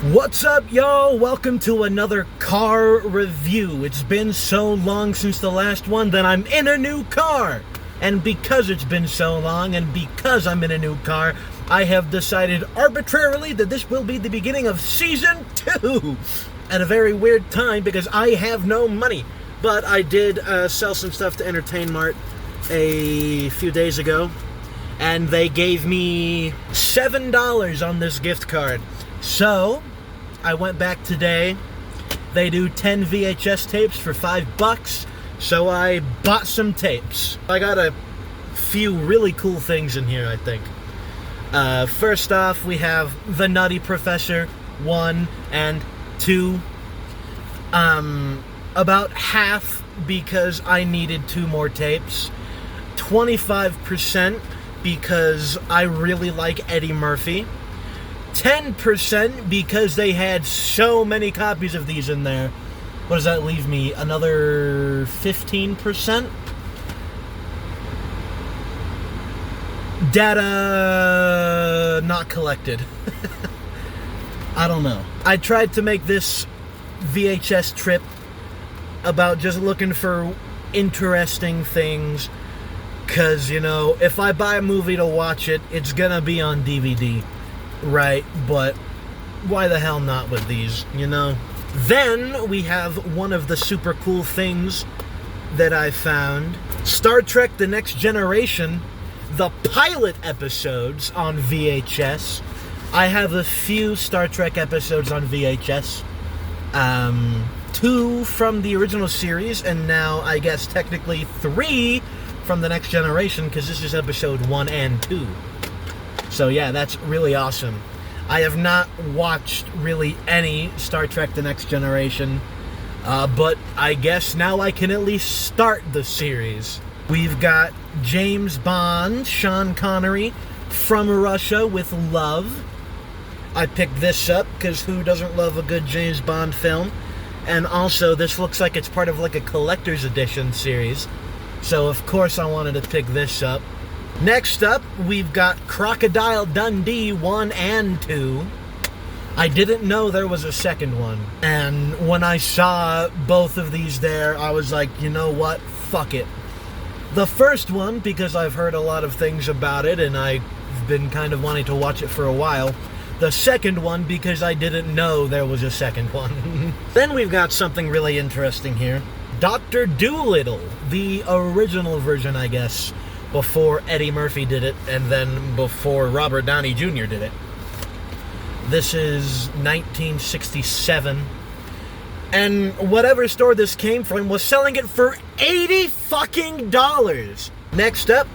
What's up, y'all? Welcome to another car review. It's been so long since the last one that I'm in a new car. And because it's been so long and because I'm in a new car, I have decided arbitrarily that this will be the beginning of Season 2. At a very weird time because I have no money. But I did sell some stuff to Entertain Mart a few days ago. And they gave me $7 on this gift card. So, I went back today. They do 10 VHS tapes for $5, so I bought some tapes. I got a few really cool things in here, I think. First off, we have The Nutty Professor 1 and 2. About half because I needed 2 more tapes. 25% because I really like Eddie Murphy. 10% because they had so many copies of these in there. What does that leave me? Another 15%? Data not collected. I don't know. I tried to make this VHS trip about just looking for interesting things. Because, you know, if I buy a movie to watch it, it's gonna be on DVD. Right, but why the hell not with these, you know? Then we have one of the super cool things that I found. Star Trek The Next Generation, the pilot episodes on VHS. I have a few Star Trek episodes on VHS. 2 from the original series, and now I guess technically 3 from The Next Generation, because this is episode 1 and 2. So yeah, that's really awesome. I have not watched really any Star Trek The Next Generation, but I guess now I can at least start the series. We've got James Bond, Sean Connery, From Russia with Love. I picked this up because who doesn't love a good James Bond film? And also, this looks like it's part of like a collector's edition series. So of course I wanted to pick this up. Next up, we've got Crocodile Dundee 1 and 2. I didn't know there was a second one. And when I saw both of these there, I was like, you know what? Fuck it. The first one, because I've heard a lot of things about it, and I've been kind of wanting to watch it for a while. The second one, because I didn't know there was a second one. Then we've got something really interesting here. Dr. Dolittle, the original version, I guess. Before Eddie Murphy did it, and then before Robert Downey Jr. did it. This is 1967. And whatever store this came from was selling it for $80 fucking dollars. Next up,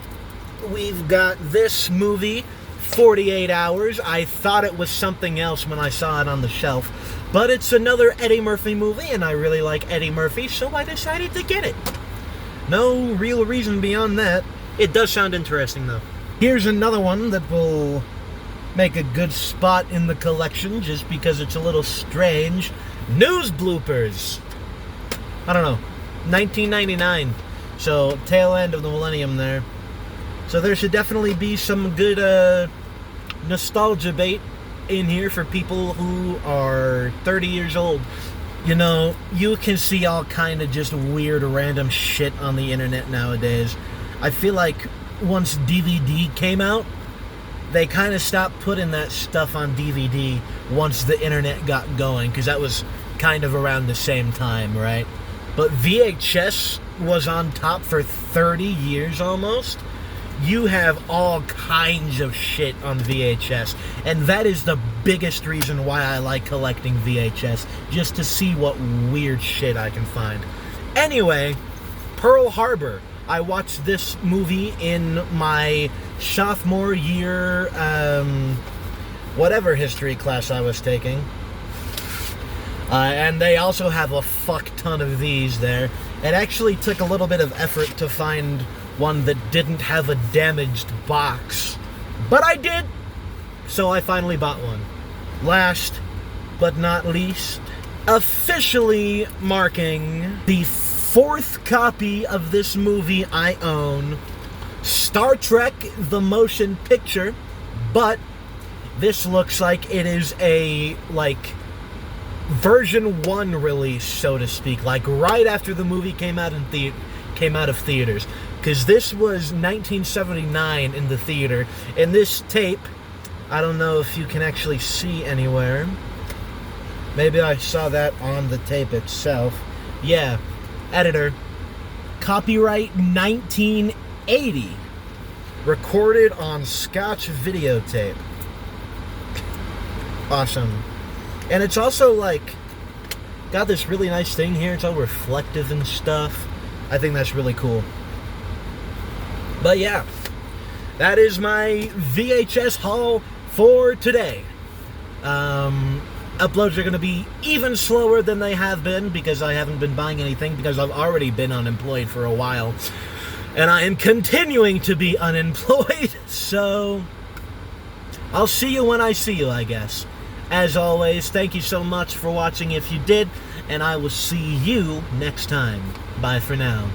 we've got this movie, 48 Hours. I thought it was something else when I saw it on the shelf. But it's another Eddie Murphy movie, and I really like Eddie Murphy, so I decided to get it. No real reason beyond that. It does sound interesting, though. Here's another one that will make a good spot in the collection, just because it's a little strange. News bloopers. I don't know. 1999. So, tail end of the millennium there. So there should definitely be some good nostalgia bait in here for people who are 30 years old. You know, you can see all kind of just weird random shit on the internet nowadays. I feel like once DVD came out, they kind of stopped putting that stuff on DVD once the internet got going, because that was kind of around the same time, right? But VHS was on top for 30 years almost. You have all kinds of shit on VHS, and that is the biggest reason why I like collecting VHS, just to see what weird shit I can find. Anyway, Pearl Harbor. I watched this movie in my sophomore year, whatever history class I was taking. And they also have a fuck ton of these there. It actually took a little bit of effort to find one that didn't have a damaged box. But I did! So I finally bought one. Last but not least, officially marking the 4th copy of this movie I own, Star Trek the Motion Picture, but This looks like it is a, like, version 1 release, so to speak, like right after the movie came out of theaters, because this was 1979 in the theater. And this tape, I don't know if you can actually see anywhere. Maybe I saw that on the tape itself. Yeah, editor. Copyright 1980. Recorded on Scotch videotape. Awesome. And it's also, like, got this really nice thing here. It's all reflective and stuff. I think that's really cool. But yeah, that is my VHS haul for today. Uploads are going to be even slower than they have been because I haven't been buying anything, because I've already been unemployed for a while. And I am continuing to be unemployed. So I'll see you when I see you, I guess. As always, thank you so much for watching if you did, and I will see you next time. Bye for now.